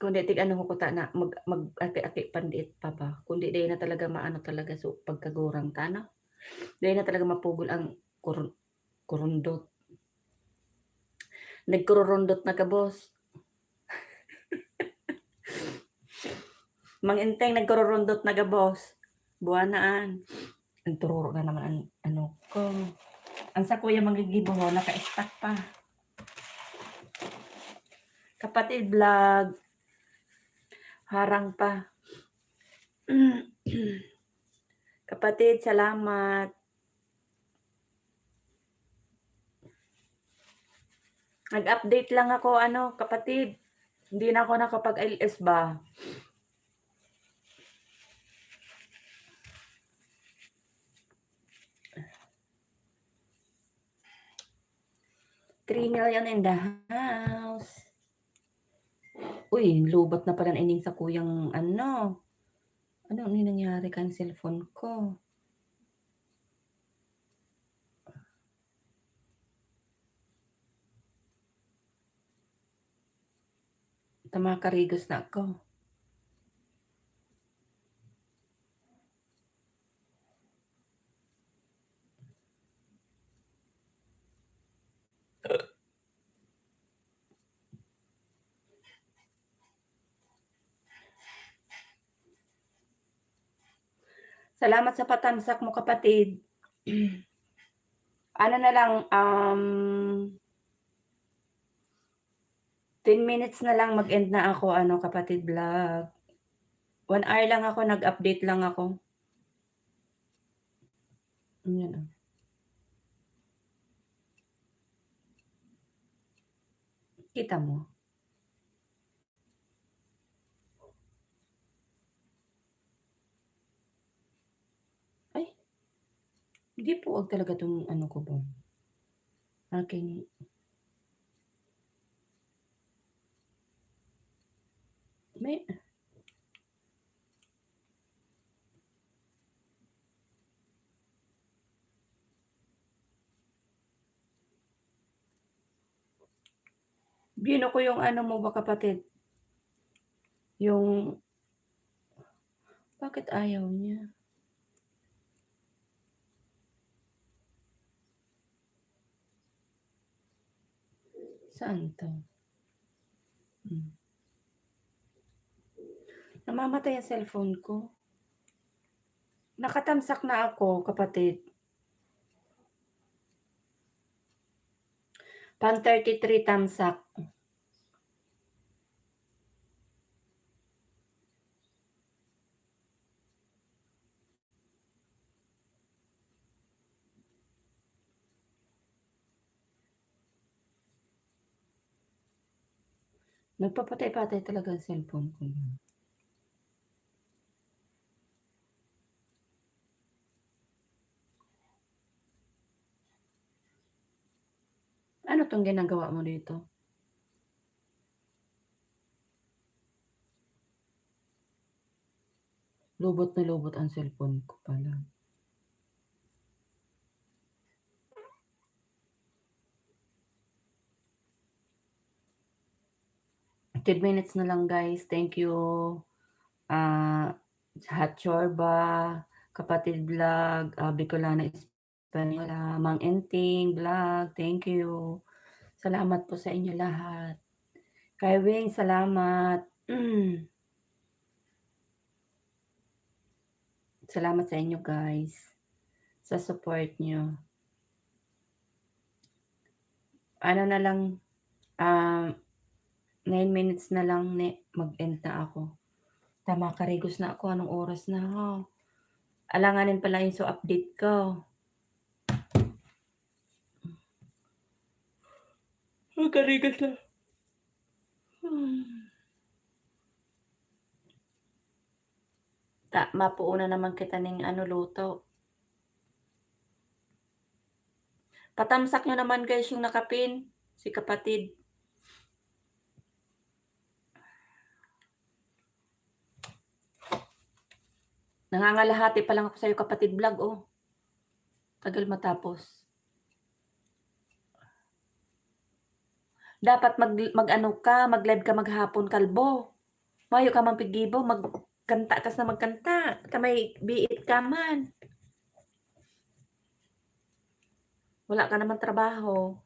Kundi tig ano ko ta na mag-aki-aki pandit pa ba. Kundi day na talaga maano talaga so pagkagurang ta no. Day na talaga mapugol ang kurundot. Nagkururundot na ka, boss. Mang Inteng nagkururundot na ka, boss. Buwanaan. Ang tururo na naman ang ano ko. Ang sa kuya magigibo ho, naka-stack pa. Kapatid vlog. Harang pa. Kapatid, salamat. Nag-update lang ako, kapatid. Hindi na ako nakapag-LS ba? $3 million in the house. Uy, lubat na pala ining sa kuyang ano. Ano nangyari kan cellphone ko? Tamakarigos na ako. Salamat sa patamsak mo, kapatid. Ano na lang, 10 minutes na lang mag-end na ako, kapatid vlog. 1 hour lang ako, nag-update lang ako. Yan. Kita mo? Ay, hindi po wag talaga itong ano ko ba? Aking may bino ko yung ano mo ba, kapatid? Yung bakit ayaw niya? Saan to? Namamatay ang cellphone ko. Nakatamsak na ako, kapatid. Pan 33 tamsak. Nagpapatay-patay talaga ang cellphone ko. Ano tong ginagawa mo dito? Lubot na lubot ang cellphone ko pala. Ten minutes na lang guys. Thank you. Hot Chorba, Kapatid Vlog, Bicolana Espanola, Mang Enting Vlog. Thank you. Salamat po sa inyo lahat. Kay Wing, salamat. Salamat sa inyo guys. Sa support nyo. Ano na lang, 9 minutes na lang mag-end na ako. Tama, karigos na ako. Anong oras na ho? Alanganin pala yung update ko. Karigos na. Mapuuna naman kita ng luto. Patamsak nyo naman guys yung nakapin. Si kapatid. Nangangalahati pa lang ako sa'yo kapatid vlog, oh. Tagal matapos. Dapat mag-live ka maghapon kalbo. Mayo ka man pigibo, magkanta kas na magkanta. Kamay biit ka man. Wala ka naman trabaho.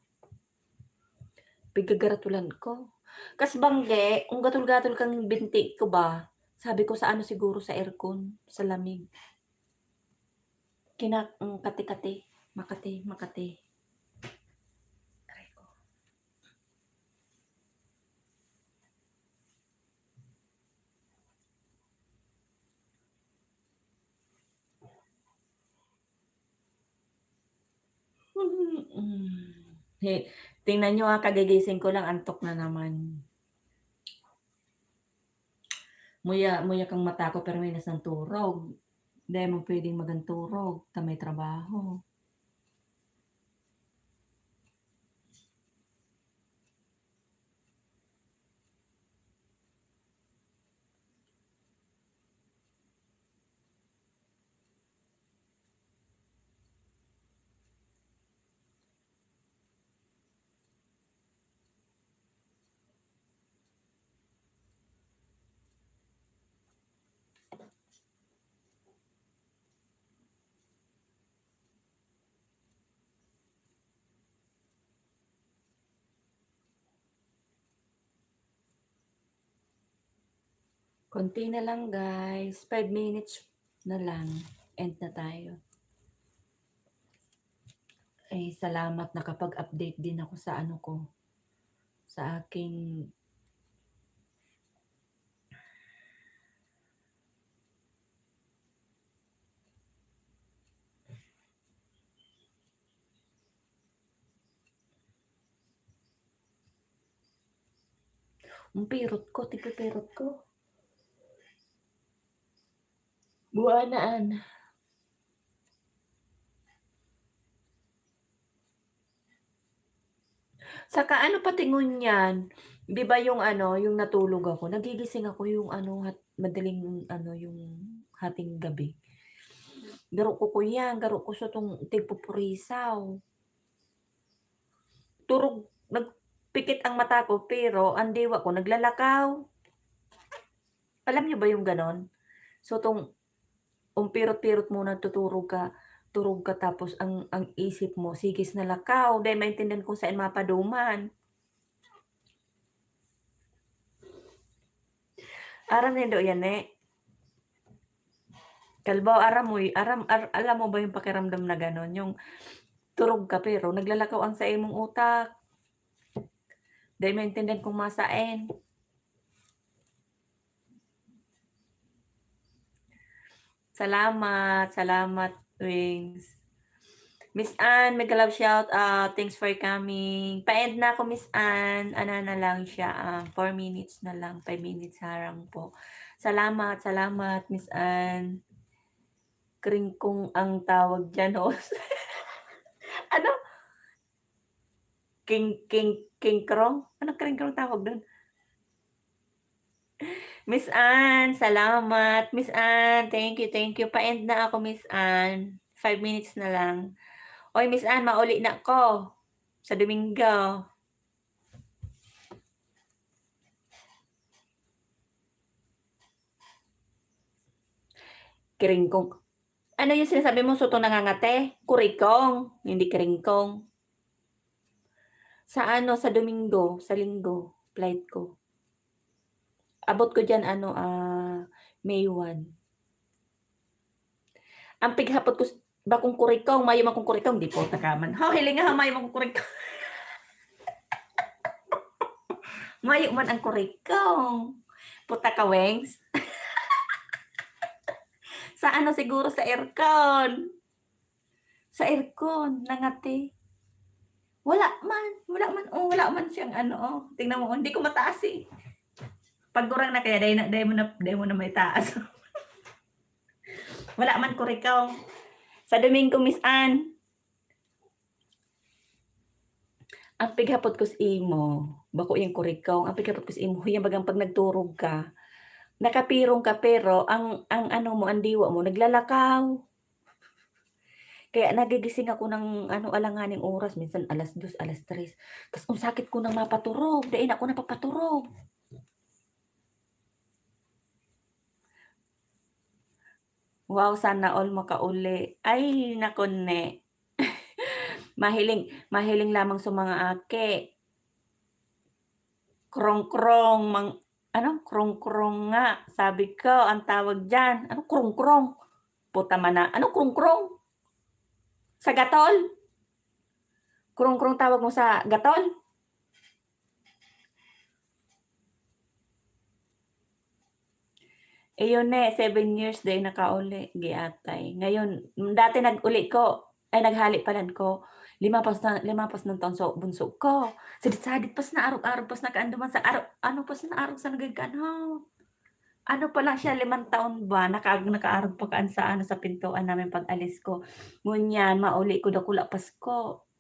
Pigagaratulan ko. Kas bangge, kung gatul-gatul kang binti ko ba, sabi ko sa siguro sa aircon, sa lamig. Kati-kati. Makati. Aray ko. Tingnan nyo kagigising ko lang, antok na naman. Muya kang mata ko pero may nasang turog. Hindi mo pwedeng maganturog, may trabaho. Konti na lang guys. 5 minutes na lang. End na tayo. Ay, salamat nakapag-update din ako sa ko. Sa aking pirot ko, tipipirot ko. Buwanaan. Saka patingon yan? 'Di ba yung yung natulog ako, nagigising ako yung madaling yung hating gabi. Garo ko kuya, garo ko sa tong tigpupurisaw. Turog, nagpikit ang mata ko pero ang diwa ko naglalakaw. Alam niyo ba yung ganon? So tong pirot-pirot muna turog ka tapos ang isip mo sigis na lakaw, dahil maintindihan kung saan mapaduman. Aram nindo yan Kalbaw alam mo ba yung pakiramdam na ganon, yung turog ka pero naglalakaw ang sa imong utak. Dahil maintindihan kung masain. Salamat Wings. Miss Ann, mega love shout out. Thanks for coming. Pa-end na ako Miss Ann. Na lang siya. 4 minutes na lang. 5 minutes harang po. Salamat Miss Ann. Kringkong ang tawag dyan, host. Ano? King krong? Anong kringkrong tawag doon? Miss Ann, salamat. Miss Ann, thank you, thank you. Pa-end na ako, Miss Ann. 5 minutes na lang. Oy, Miss Ann, mauli na ko sa Domingo. Kiringkong. Ano yung sinasabi mo, sutong nangangate? Kurikong, hindi kiringkong. Sa ano, sa Domingo, sa Linggo, flight ko. Abot ko dyan, May 1. Ang pighapot ko, bakong kurikong, mayo man kong kurikong, di po takaman. Ha, hilinga ha, mayo man kong kurikong. Mayo man ang kurikong. Puta ka, Wengs. Sa ano siguro, sa aircon. Sa aircon, nangati. Wala man siyang tingnan mo, hindi ko mataas eh. Pag kurang na kaya, dahil mo na may taas. Wala man kurikaw. Sa Domingo, Miss Ann. Ang pighapot ko sa imo, bako yung kurikaw, ang pighapot ko sa imo, yung bagang pag nagturog ka, nakapirong ka pero ang ang diwa mo naglalakaw. Kaya nagigising ako ng alanganing oras, minsan 2:00, 3:00. Tas ang sakit ko nang mapaturog, dain ako napapaturog. Wow, sana all makauli. Ay, naku ne. Mahiling lamang sa mga ake. Krong-krong, krong-krong nga, sabi ko ang tawag diyan. Ano krong-krong? Puta mana, ano krong-krong? Sa gatol? Krong-krong tawag mo sa gatol? Iyon 7 years day nakauli, giatay. Ngayon, dati nag-uli ko, ay naghali palan ko, 5 pas ng taon so bunso ko. Sadit-sadit pas na arog-arog pas na kaanduman sa pas na arog sa nagagano. Ano pa lang siya, 5 taon ba, nakaarog pa kaan sa sa pintuan namin pag alis ko. Ngunyan, mauli ko dakula Pasko.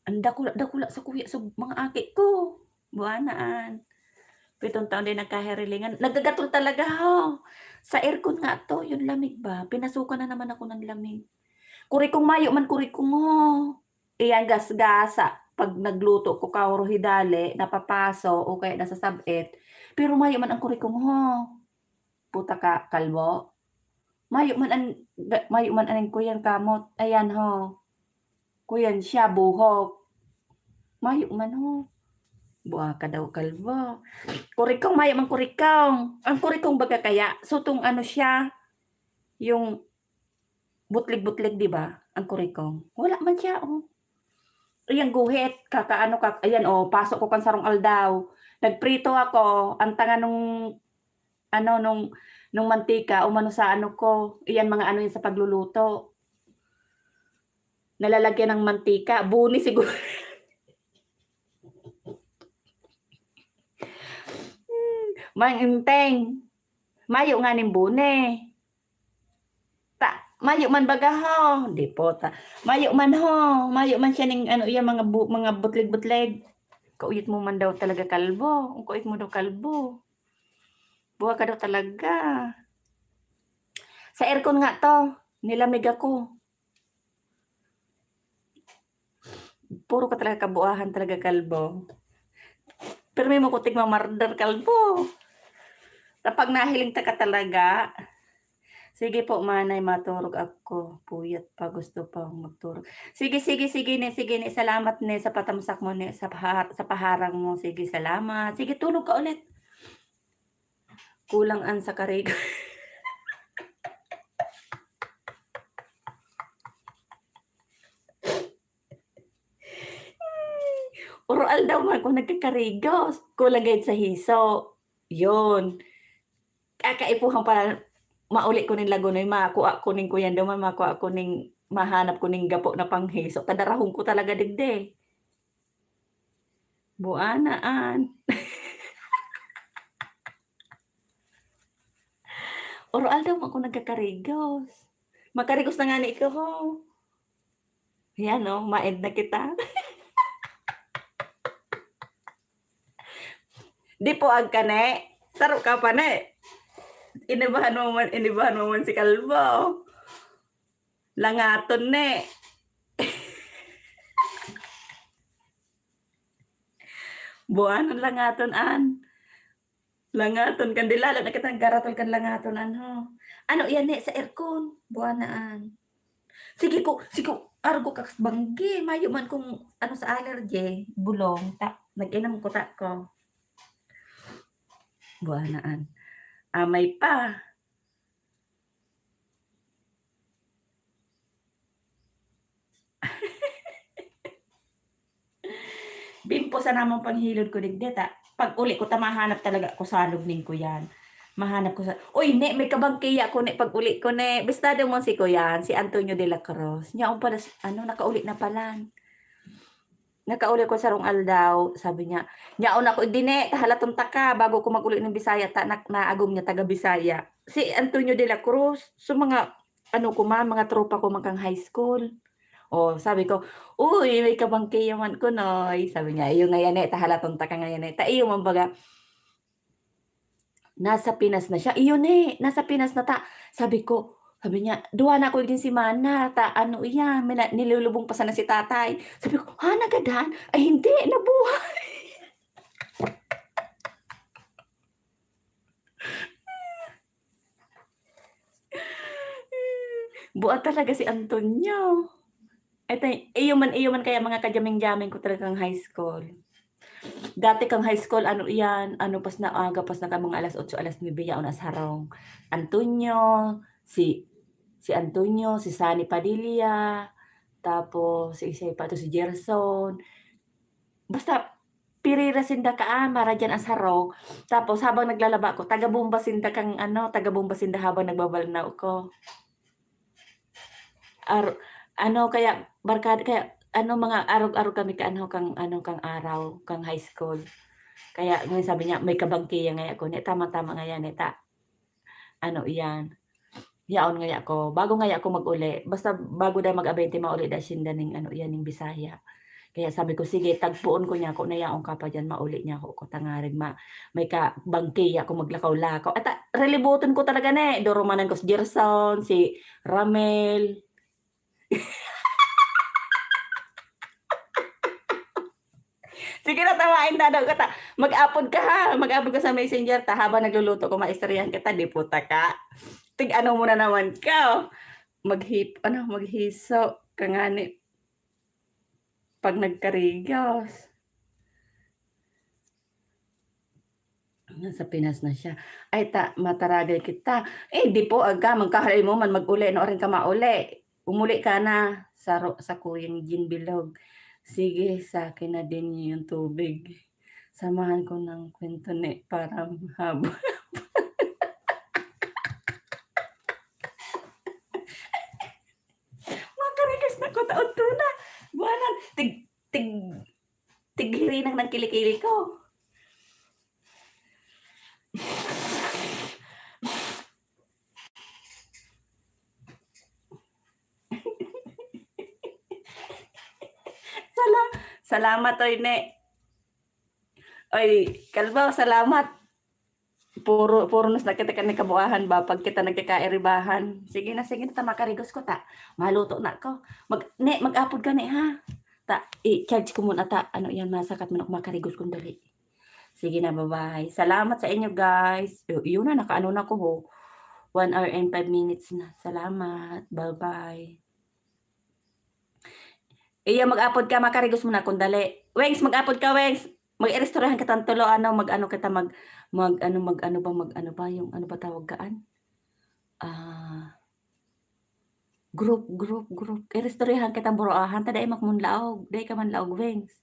Ang dakula sa kuya sa mga aki ko. Buwanaan. 7 taon din nagkahirilingan. Nagagatol talaga ho. Sa aircon nga to, yung lamig ba? Pinasukan na naman ako ng lamig. Kurikong mayo man kurikong ho. Iyan gas-gasa. Pag nagluto ko kauro hidali, napapaso o kaya nasa sabit. Pero mayo man ang kurikong ho. Puta ka, kalbo. Mayo man ang kuyan kamot. Ayan ho. Kuyan siya, buhok. Mayo man ho. Buha ka daw kalbo. Kurikong, mayo man kurikong. Ang kurikong baga kaya, sutong siya, yung butlig-butlig, di ba? Ang kurikong. Wala man siya, oh. Ayan, guhit. Ayan, oh, pasok ko kan sarong aldaw. Nagprito ako, ang tanga nung mantika, umano sa ko. Iyan, mga yan sa pagluluto. Nalalagyan ng mantika. Buni siguro. Manginteng. Mayo nga ning bune. Mayo man baga ho. Di po ta. Mayo man ho. Mayo man siya ning iya mga butlig-butlig. Kauyit mo man daw talaga kalbo. Ang kuit mo daw kalbo. Buha ka daw talaga. Sa aircon nga to. Nilamig ako. Puro ka talaga kabuahan talaga kalbo. Pero may makutig mamardar kalbo. Kapag nahiling ta ka talaga, sige po, manay, maturog ako. Puyat pa, gusto pa magturog. Sige, ni. Salamat, ni, sa patamsak mo, ni, sa paharang mo. Sige, salamat. Sige, tulog ka ulit. Kulang an sa karig. Urual daw man kung nagkakarigos. Kulang gayud sa hiso. Yun. Kakaipuhan pala, mauli ko ning lagunoy, makuha ko ning kuyan daw man, makuha ko ning mahanap ko ning gapo na panghiso. Kadarahon ko talaga digde. Buanaan. Oral daw ako nagkakarigos. Makarigos na nga ni ikaw ho. Yan o, ma-end na kita. Di po ag ka ne. Saro ka pa ne. Inibahan mo man si Kalbo. Langaton ne. Buwan ang langaton an. Langaton kan dilala na kitang garatol kan langaton anho. Ano yan ne sa aircon. Buwan na an. Sige ko, argo kaks banggi. Mayo man kung ano sa allergy. Bulong. Nag-inam ko ta ko. Buwan na an. Amay pa. Bimpo sa namang panghilod ko digde ta. Pag uli ko ta mahanap talaga ko salog ning ko yan. Mahanap ko sa uy ne may kabangkiya ko ne pag uli ko ne. Bistado mo si ko yan, si Antonio de la Cruz. Nya pala ano nakauli na pala. Nakauli ko sa rong aldaw, sabi niya, "Nyaon ako dine tahalaton ta ka bago ko mag-uli ng Bisaya ta naagom niya taga Bisaya." Si Antonio de la Cruz, so mga ano ko mga tropa ko kang high school. Oh, sabi ko, "Uy, may kabangkay man ko noy." Sabi niya, "Iyo nga yan eh, tahalaton ta ka nga yan eh." Ta iyo man baga, nasa Pinas na siya. Iyon eh, nasa Pinas na ta. Sabi niya, "Duwa na ako din si Mana, ta ano iyan, nilulubong pa sana si tatay." Sabi ko, "Ha, nagadan?" Ay hindi, nabuhay. Buat talaga si Antonio. Eto, iyo man kaya mga kajaming-jaming ko talagang high school. Dati kang high school, ano iyan, ano pas na aga, pas na ka mga 8:00, 9:00 yaon as harong. Antonio, si Antonio, si Sunny Padilla, tapos si pa to si Gerson. Basta pirira sinda ka mara diyan as harong. Tapos habang naglalaba ako, taga-bomba sinda kang ano, taga-bomba sinda habang nagbabalnaw ko. Ano kaya barkada kaya ano mga arog-arog kami kang araw, kang high school. Kaya ngayon sabi niya, "May kabangkiya ngaya ko." Ne, tama-tama nga yan, ta ano iyan, yaon ngaya ko, bago ngaya ako mag-uli, basta bago daw mag-abente mauli da sinda ning ano iyan, ning Bisaya. Kaya sabi ko, "Sige tagpuon ko niya ako na yaon ka pa diyan mauli niya ako ko tangarig may kabangkiya ko maglakaw-lakaw." At relibuton ko talaga ne, durumanan ko si Gerson, si Ramel. Sige na tawain na daw kita. Mag-upload ka ha, mag-upload ka sa Messenger ta habang nagluluto ko maistoryahan kita, di puta ka. Tig-ano mo na naman ka. Maghiso ka nga ni pag nagkarigos. Nasa Pinas na siya. Ay mataragay kita. Eh di po aga magkahalay mo man mag-uli no rin ka mauli. Umuli ka na sa Kuyang Jean Bilog. Sige, sa akin na din yung tubig. Samahan ko ng kwento ni para mahaba. Makarikas na ko taon to na. Buwanan, tighirinang ng kilikili ko. Salamat oy ne. Oy, Kalbaw, salamat. Puro nos nakita ka ni kabuahan ba pag kita nagkakairibahan. Sige na ta makarigos ko ta. Maluto na ko. Mag-upload ka ni ha. Ta i-charge ko muna ta ano yan masakat man ako makarigos kung dali. Sige na, bye-bye. Salamat sa inyo guys. Yun na nakaano na ko ho. 1 hour and 5 minutes na. Salamat. Bye-bye. Iya mag-upload ka makarigos muna kung dali. Wengs, mag-upload ka, Wengs. Mag-irestorahan kita tulo ano mag-ano kita mag ano ba yung ano ba tawag kaan? Group. Irestorahan kita buruahan ta dai makmunlaog, dai ka man laog Wengs.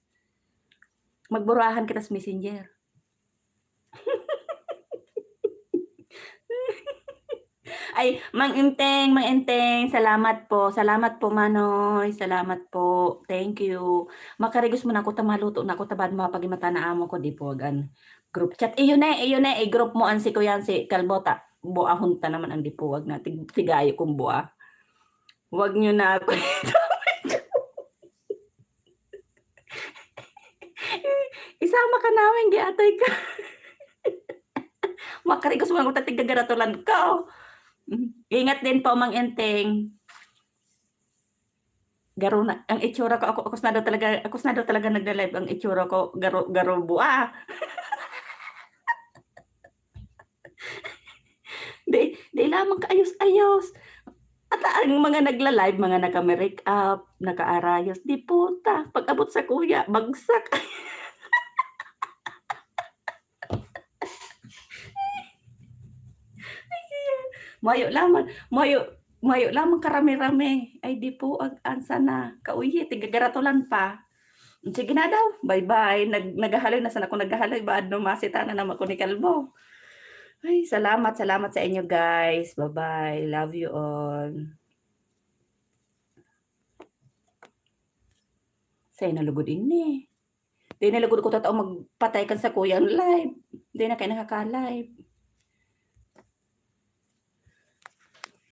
Magburuahan kita sa Messenger. Ay, Mang Enteng, salamat po Manoy, salamat po, thank you. Makarigos mo na ako ta maluto na ako ta bad mapagimata na amo ko di po gan group chat. Iyon na i-group mo an si kuyan si Kalbota. Buahon ta naman ang dipuwag na tigayo kong buah. Wag niyo na ako. Isama ka namin giatay ka. Makarigos mo ang tigagarato ko. Ingat din po, Mang Enteng. Garo na ang itsura ko, ako na daw talaga nagla-live, ang itsura ko garo bua. Di lamang kaayos-ayos. At ang mga nagla-live, mga naka-make up, nakaarayos, di puta, pag abot sa kuya, bagsak. Mayo lamang, mayo lamang karami-rami. Ay di po, ansa na, kauyi, tigagarato pa. Sige na daw, bye-bye. Nagahaloy na sana ako nagahaloy, baad no masita na naman ko ni Kalbo. Ay, salamat sa inyo guys. Bye-bye. Love you all. Say nalugod ini. Di nalugod ko tatao magpatay kan sa kuya ang live. Di na kayo nakaka-live.